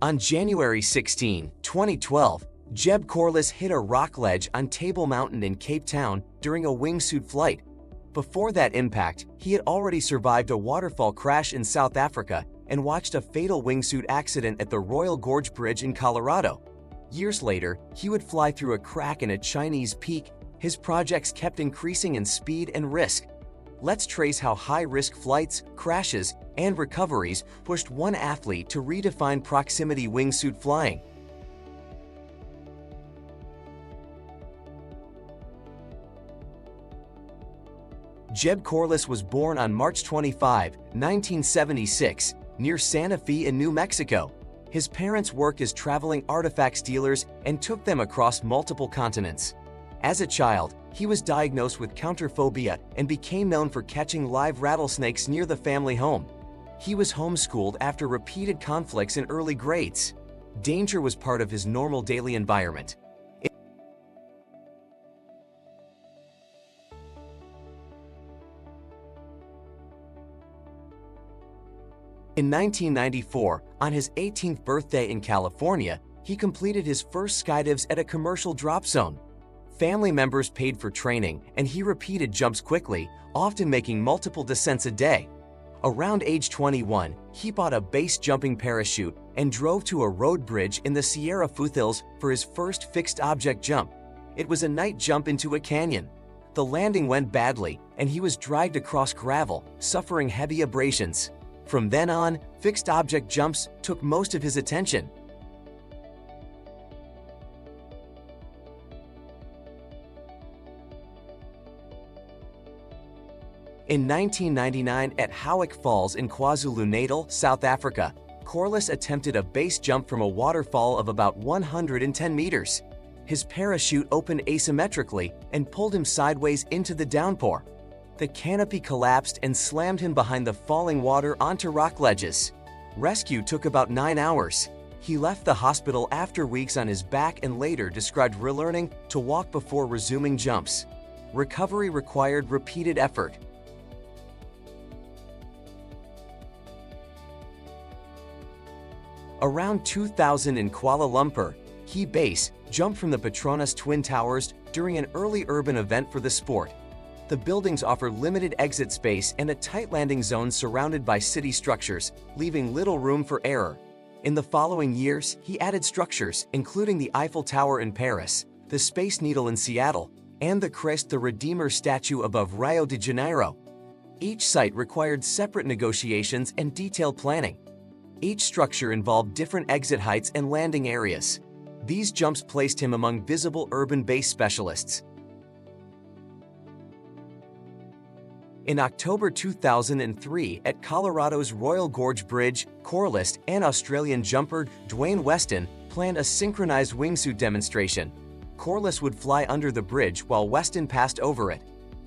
On January 16, 2012, Jeb Corliss hit a rock ledge on Table Mountain in Cape Town during a wingsuit flight. Before that impact, he had already survived a waterfall crash in South Africa and watched a fatal wingsuit accident at the Royal Gorge Bridge in Colorado. Years later, he would fly through a crack in a Chinese peak. His projects kept increasing in speed and risk. Let's trace how high-risk flights, crashes, and recoveries pushed one athlete to redefine proximity wingsuit flying. Jeb Corliss was born on March 25, 1976, near Santa Fe in New Mexico. His parents worked as traveling artifacts dealers and took them across multiple continents. As a child, he was diagnosed with counterphobia and became known for catching live rattlesnakes near the family home. He was homeschooled after repeated conflicts in early grades. Danger was part of his normal daily environment. In 1994, on his 18th birthday in California, he completed his first skydives at a commercial drop zone. Family members paid for training, and he repeated jumps quickly, often making multiple descents a day. Around age 21, he bought a base jumping parachute and drove to a road bridge in the Sierra foothills for his first fixed object jump. It was a night jump into a canyon. The landing went badly, and he was dragged across gravel, suffering heavy abrasions. From then on, fixed object jumps took most of his attention. In 1999, at Howick Falls in KwaZulu-Natal, South Africa, Corliss attempted a base jump from a waterfall of about 110 meters. His parachute opened asymmetrically and pulled him sideways into the downpour. The canopy collapsed and slammed him behind the falling water onto rock ledges. Rescue took about 9 hours. He left the hospital after weeks on his back and later described relearning to walk before resuming jumps. Recovery required repeated effort. Around 2000 in Kuala Lumpur, he base jumped from the Petronas Twin Towers during an early urban event for the sport. The buildings offer limited exit space and a tight landing zone surrounded by city structures, leaving little room for error. In the following years, he added structures, including the Eiffel Tower in Paris, the Space Needle in Seattle, and the Christ the Redeemer statue above Rio de Janeiro. Each site required separate negotiations and detailed planning. Each structure involved different exit heights and landing areas. These jumps placed him among visible urban base specialists. In October 2003, at Colorado's Royal Gorge Bridge, Corliss and Australian jumper Dwayne Weston planned a synchronized wingsuit demonstration. Corliss would fly under the bridge while Weston passed over it.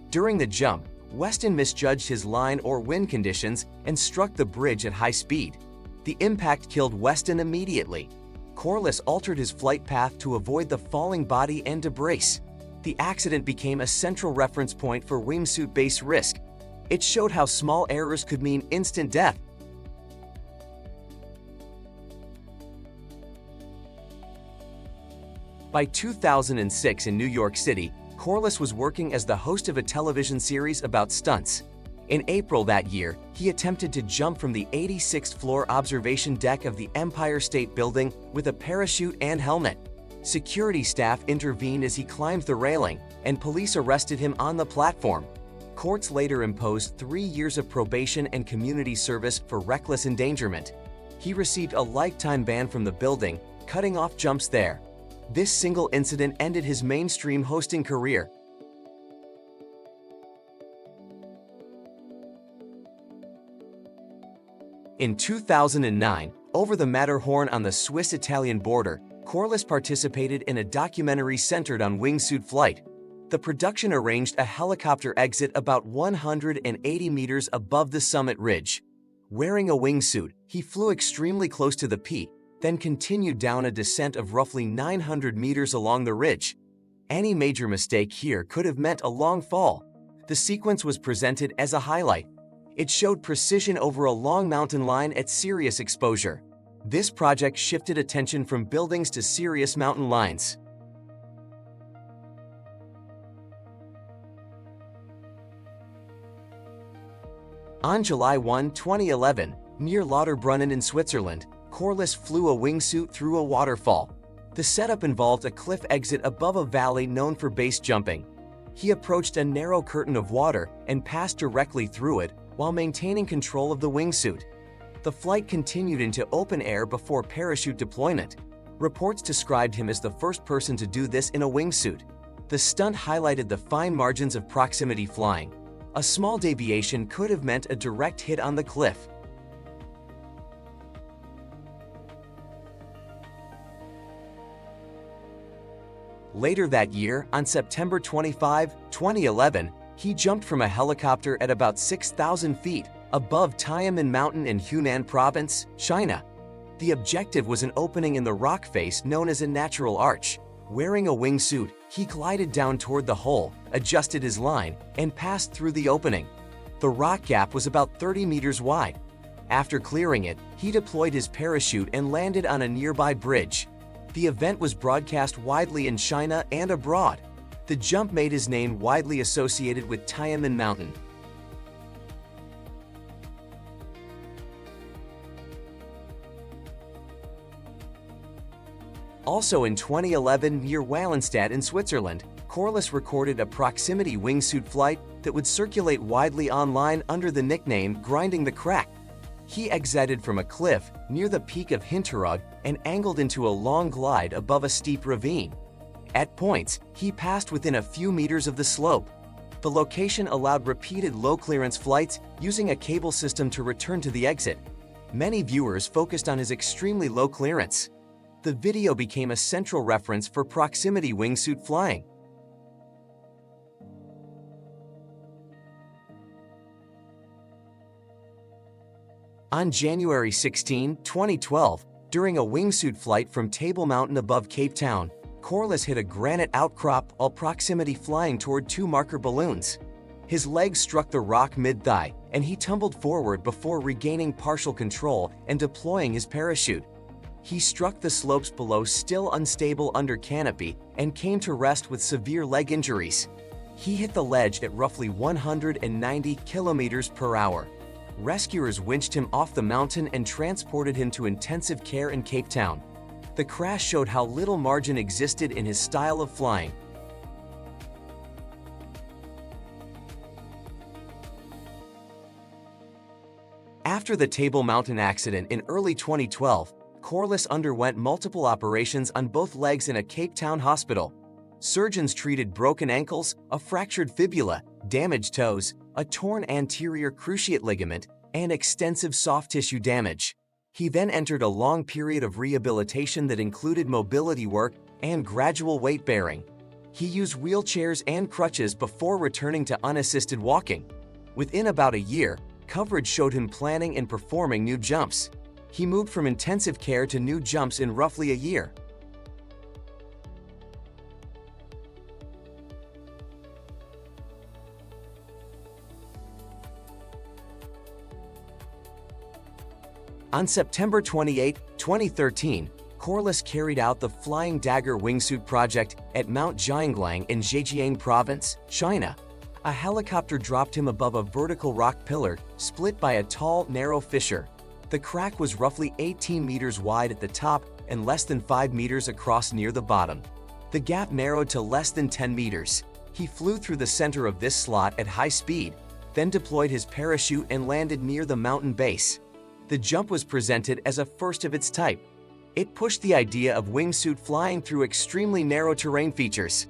During the jump, Weston misjudged his line or wind conditions and struck the bridge at high speed. The impact killed Weston immediately. Corliss altered his flight path to avoid the falling body and debris. The accident became a central reference point for wingsuit base risk. It showed how small errors could mean instant death. By 2006 in New York City, Corliss was working as the host of a television series about stunts. In April that year, he attempted to jump from the 86th floor observation deck of the Empire State Building with a parachute and helmet. Security staff intervened as he climbed the railing, and police arrested him on the platform. Courts later imposed 3 years of probation and community service for reckless endangerment. He received a lifetime ban from the building, cutting off jumps there. This single incident ended his mainstream hosting career. In 2009, over the Matterhorn on the Swiss-Italian border, Corliss participated in a documentary centered on wingsuit flight. The production arranged a helicopter exit about 180 meters above the summit ridge. Wearing a wingsuit, he flew extremely close to the peak, then continued down a descent of roughly 900 meters along the ridge. Any major mistake here could have meant a long fall. The sequence was presented as a highlight. It showed precision over a long mountain line at serious exposure. This project shifted attention from buildings to serious mountain lions. On July 1, 2011, near Lauterbrunnen in Switzerland, Corliss flew a wingsuit through a waterfall. The setup involved a cliff exit above a valley known for base jumping. He approached a narrow curtain of water and passed directly through it while maintaining control of the wingsuit. The flight continued into open air before parachute deployment. Reports described him as the first person to do this in a wingsuit. The stunt highlighted the fine margins of proximity flying. A small deviation could have meant a direct hit on the cliff. Later that year, on September 25, 2011, he jumped from a helicopter at about 6,000 feet above Tianmen Mountain in Hunan Province, China. The objective was an opening in the rock face known as a natural arch. Wearing a wingsuit, he glided down toward the hole, adjusted his line, and passed through the opening. The rock gap was about 30 meters wide. After clearing it, he deployed his parachute and landed on a nearby bridge. The event was broadcast widely in China and abroad. The jump made his name widely associated with Tianmen Mountain. Also in 2011, near Wallenstadt in Switzerland, Corliss recorded a proximity wingsuit flight that would circulate widely online under the nickname Grinding the Crack. He exited from a cliff near the peak of Hinterrug and angled into a long glide above a steep ravine. At points, he passed within a few meters of the slope. The location allowed repeated low-clearance flights using a cable system to return to the exit. Many viewers focused on his extremely low clearance. The video became a central reference for proximity wingsuit flying. On January 16, 2012, during a wingsuit flight from Table Mountain above Cape Town, Corliss hit a granite outcrop while proximity flying toward two marker balloons. His legs struck the rock mid-thigh, and he tumbled forward before regaining partial control and deploying his parachute. He struck the slopes below still unstable under canopy and came to rest with severe leg injuries. He hit the ledge at roughly 190 kilometers per hour. Rescuers winched him off the mountain and transported him to intensive care in Cape Town. The crash showed how little margin existed in his style of flying. After the Table Mountain accident in early 2012, Corliss underwent multiple operations on both legs in a Cape Town hospital. Surgeons treated broken ankles, a fractured fibula, damaged toes, a torn anterior cruciate ligament, and extensive soft tissue damage. He then entered a long period of rehabilitation that included mobility work and gradual weight bearing. He used wheelchairs and crutches before returning to unassisted walking. Within about a year, coverage showed him planning and performing new jumps. He moved from intensive care to new jumps in roughly a year. On September 28, 2013, Corliss carried out the Flying Dagger wingsuit project at Mount Jianglang in Zhejiang Province, China. A helicopter dropped him above a vertical rock pillar split by a tall, narrow fissure. The crack was roughly 18 meters wide at the top and less than 5 meters across near the bottom. The gap narrowed to less than 10 meters. He flew through the center of this slot at high speed, then deployed his parachute and landed near the mountain base. The jump was presented as a first of its type. It pushed the idea of wingsuit flying through extremely narrow terrain features.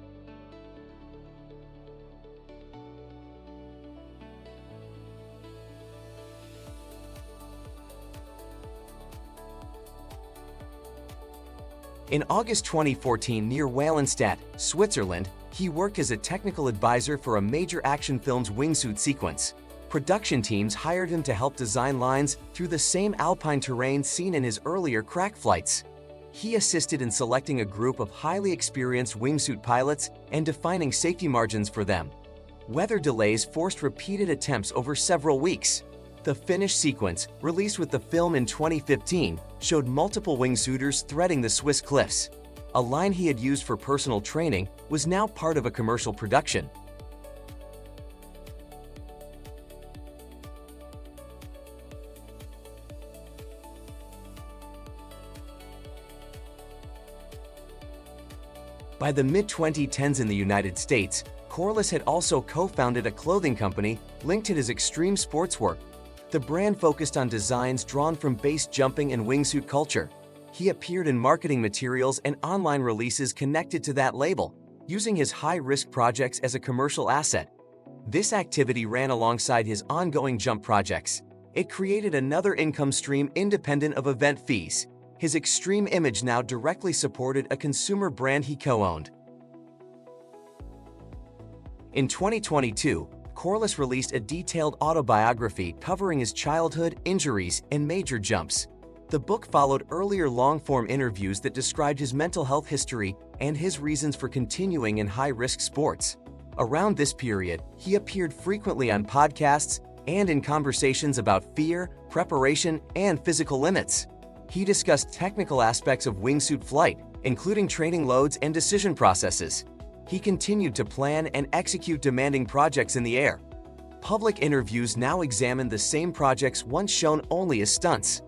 In August 2014, near Wallenstadt, Switzerland, he worked as a technical advisor for a major action film's wingsuit sequence. Production teams hired him to help design lines through the same alpine terrain seen in his earlier crack flights. He assisted in selecting a group of highly experienced wingsuit pilots and defining safety margins for them. Weather delays forced repeated attempts over several weeks. The finish sequence, released with the film in 2015, showed multiple wingsuiters threading the Swiss cliffs. A line he had used for personal training was now part of a commercial production. By the mid-2010s in the United States, Corliss had also co-founded a clothing company linked to his extreme sports work. The brand focused on designs drawn from base jumping and wingsuit culture. He appeared in marketing materials and online releases connected to that label, using his high-risk projects as a commercial asset. This activity ran alongside his ongoing jump projects. It created another income stream independent of event fees. His extreme image now directly supported a consumer brand he co-owned. In 2022, Corliss released a detailed autobiography covering his childhood, injuries, and major jumps. The book followed earlier long-form interviews that described his mental health history and his reasons for continuing in high-risk sports. Around this period, he appeared frequently on podcasts and in conversations about fear, preparation, and physical limits. He discussed technical aspects of wingsuit flight, including training loads and decision processes. He continued to plan and execute demanding projects in the air. Public interviews now examine the same projects once shown only as stunts.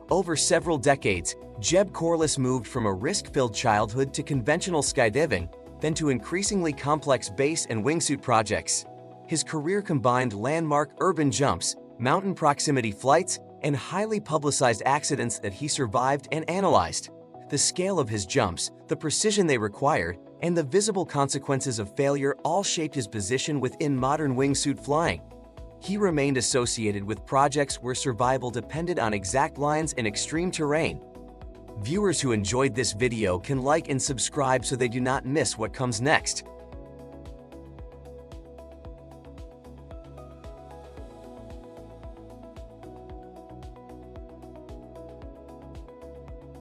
Over several decades, Jeb Corliss moved from a risk-filled childhood to conventional skydiving, then to increasingly complex base and wingsuit projects. His career combined landmark urban jumps, mountain proximity flights, and highly publicized accidents that he survived and analyzed. The scale of his jumps, the precision they required, and the visible consequences of failure all shaped his position within modern wingsuit flying. He remained associated with projects where survival depended on exact lines and extreme terrain. Viewers who enjoyed this video can like and subscribe so they do not miss what comes next.